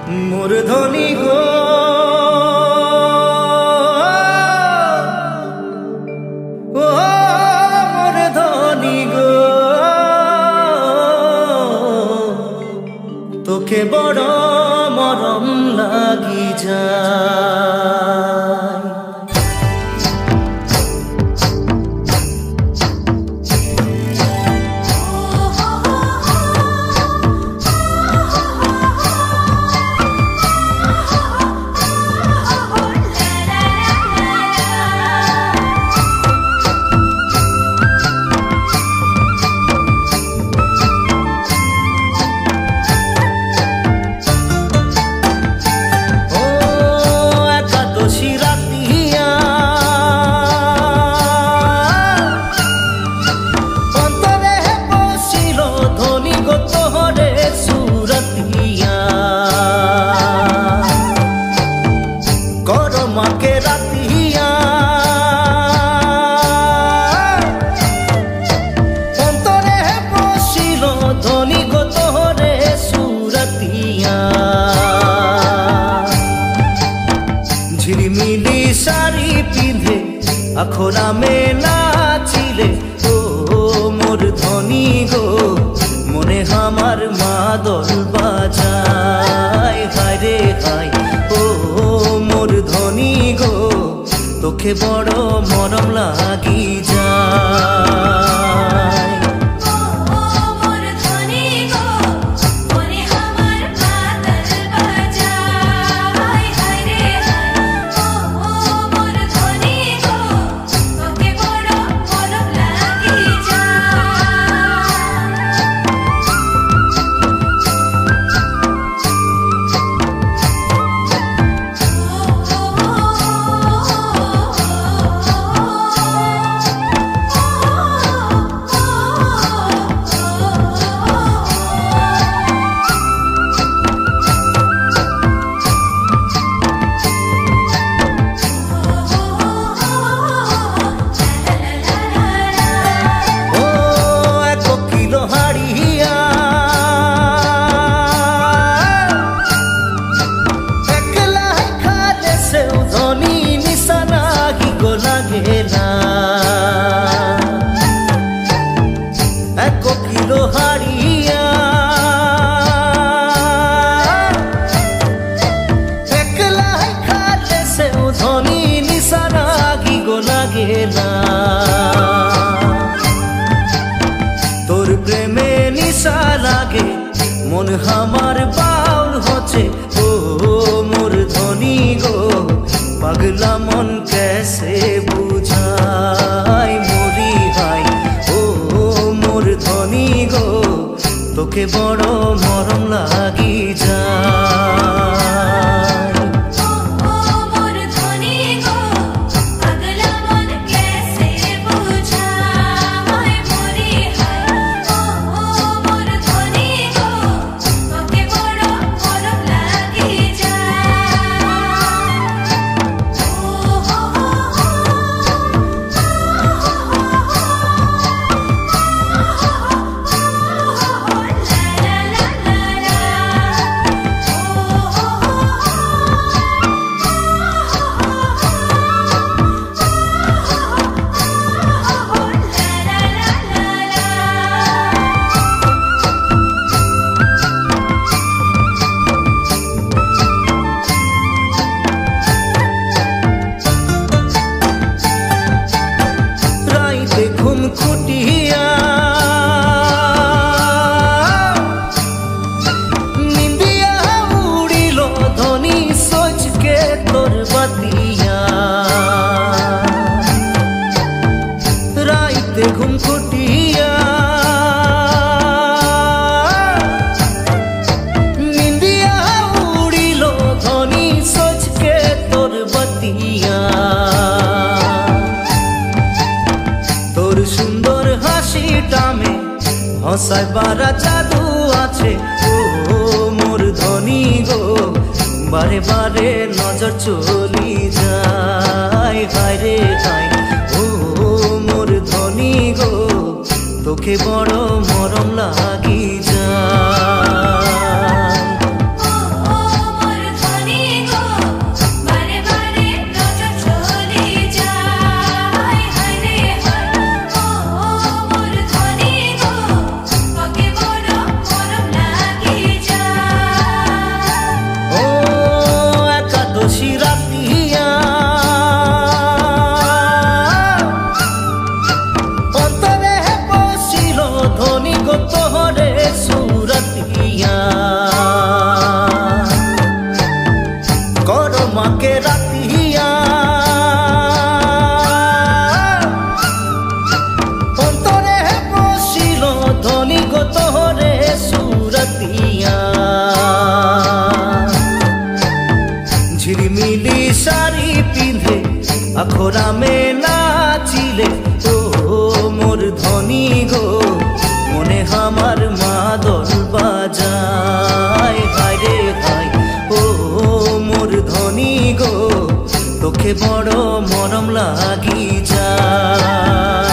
मोर धनी गो ओ मोर धनी गो तोके बड़ मरम लागी যায় झिलमिली साड़ी पिंधे अखोरा में नाचिले ओ मोर धनी गो मने हमार मादल बाजाय हाय रे हाय ओ मोर धनी गो तोके बड़ मरम लागी যায় तोर प्रेमे निशा लागे मन हमार बाउल होचे ओ मोर धनी गो पगला मन कैसे बुझाय मोरी हाय ओ मोर धनी गो तोके बड़ मरम लागी যায় खुटिया निंदिया उड़िलो धनी सोच के तोर बतिया राइते घुम खुटिया निंदिया उड़िलो धनी सोच के तोर बतिया तोर सुंदर हासिटा में हंसाय बारा जादू आछे ओ मोर धनी गो बारे बारे नजर चली যায় हाय रे हाय ओ मोर धनी गो तोके बड़ मरम लागी যায়। আখরামে নাচিলে ও মোর ধনী গো মনে আমার মাদল বাজায় হায় রে হায় ও মোর ধনী গো তোকে বড় মরম লাগি যায়।